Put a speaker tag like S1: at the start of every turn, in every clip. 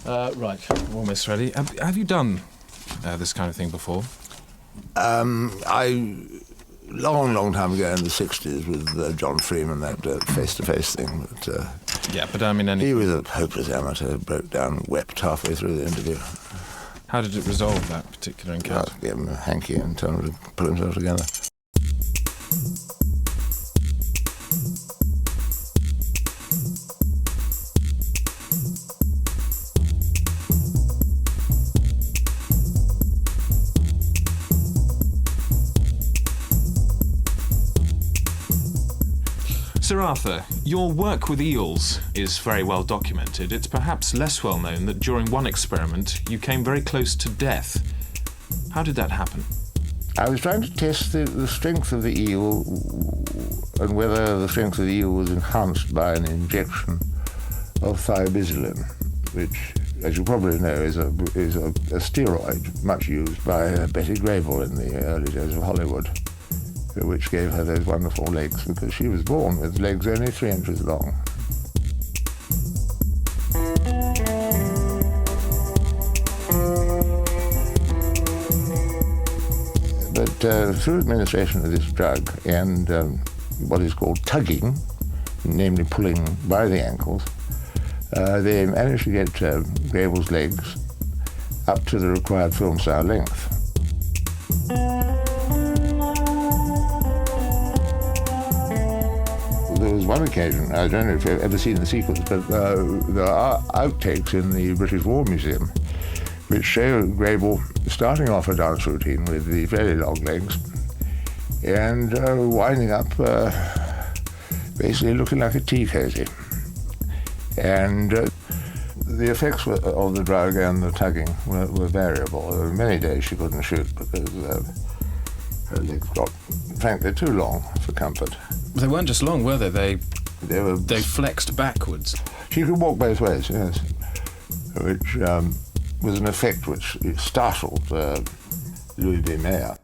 S1: Right, almost ready. Have you done this kind of thing before?
S2: Long time ago in the 60s with John Freeman, that face-to-face thing.
S1: But I mean...
S2: He was a hopeless amateur, broke down, wept halfway through the interview.
S1: How did it resolve, that particular encounter?
S2: I gave him a hanky and told him to pull himself together.
S1: Sir Arthur, your work with eels is very well documented. It's perhaps less well known that during one experiment you came very close to death. How did that happen?
S2: I was trying to test the strength of the eel and whether the strength of the eel was enhanced by an injection of thiobizilin, which, as you probably know, is a steroid much used by Betty Grable in the early days of Hollywood, which gave her those wonderful legs, because she was born with legs only 3 inches long. But through administration of this drug and what is called tugging, namely pulling by the ankles, they managed to get Grable's legs up to the required film-style length. There was one occasion, I don't know if you've ever seen the sequence, but there are outtakes in the British War Museum which show Grable starting off a dance routine with the very long legs and winding up basically looking like a tea cosy. And the effects of the drug and the tugging were variable. There were many days she couldn't shoot because her legs got, frankly, too long for comfort.
S1: They weren't just long, were they?
S2: They
S1: flexed backwards.
S2: She could walk both ways, yes, which was an effect which startled Louis B. Mayer.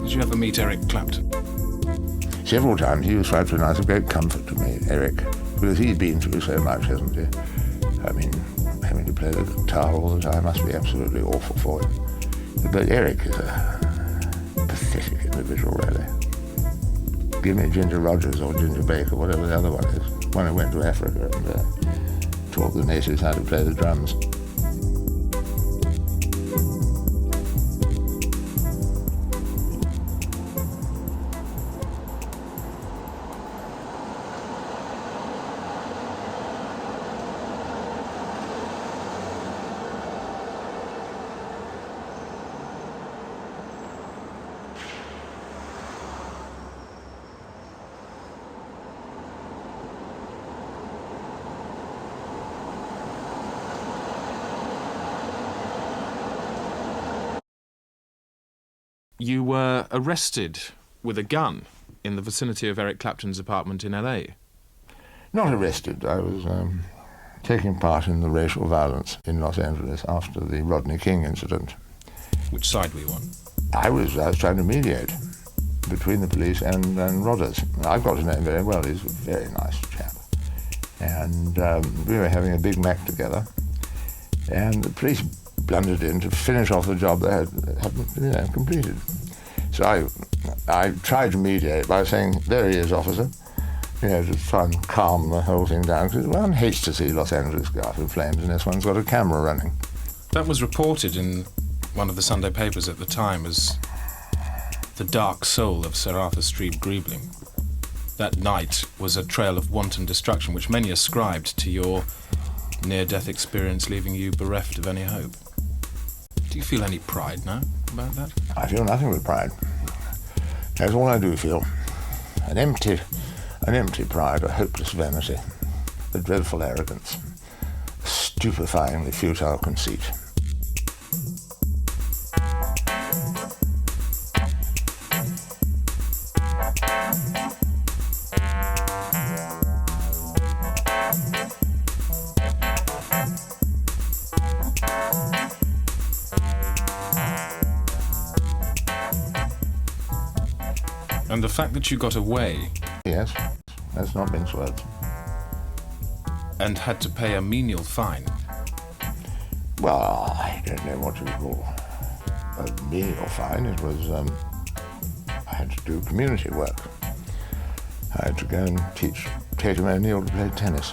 S1: Did you ever meet Eric Clapton?
S2: Several times. He was frightfully nice, a great comfort to me, Eric, because he's been through so much, hasn't he? I mean, having to play the guitar all the time must be absolutely awful for him. But Eric is a pathetic individual, really. Give me Ginger Rogers or Ginger Baker, whatever the other one is, one who went to Africa and taught the natives how to play the drums.
S1: You were arrested with a gun in the vicinity of Eric Clapton's apartment in LA.
S2: Not arrested. I was taking part in the racial violence in Los Angeles after the Rodney King incident.
S1: Which side were you on?
S2: I was trying to mediate between the police and Rodders. I've got to know him very well. He's a very nice chap. And we were having a Big Mac together, and the police blundered in to finish off the job they hadn't completed. So I tried to mediate by saying, "There he is, officer. to try and calm the whole thing down, because one hates to see Los Angeles go up in flames unless one's got a camera running.
S3: That was reported in one of the Sunday papers at the time as the dark soul of Sir Arthur Street Griebling. That night was a trail of wanton destruction which many ascribed to your near-death experience, leaving you bereft of any hope. Do you feel any pride now about that?
S2: I feel nothing but pride. That's all I do feel. An empty pride, a hopeless vanity, a dreadful arrogance, a stupefyingly futile conceit.
S3: And the fact that you got away
S2: Yes, that's not mince words.
S3: and had to pay a menial fine.
S2: Well, I don't know what you call a menial fine. It was, I had to do community work. I had to go and teach Tatum to play tennis.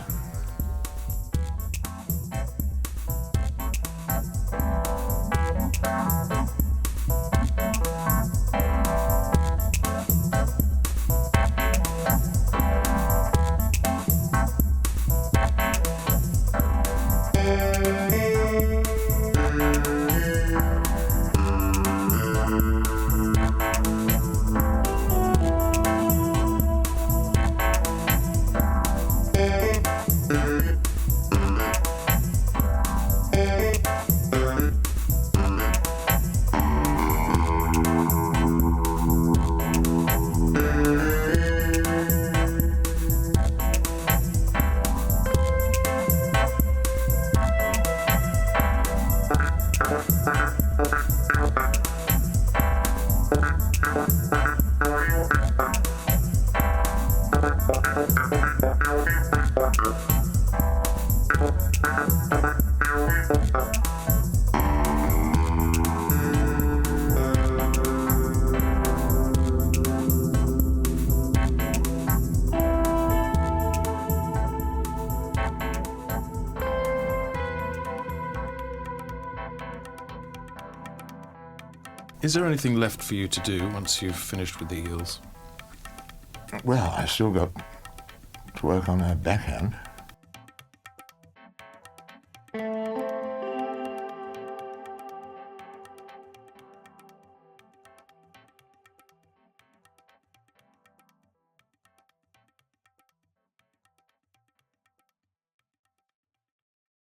S3: Is there anything left for you to do once you've finished with the Eels?
S2: Well, I still got to work on her backhand.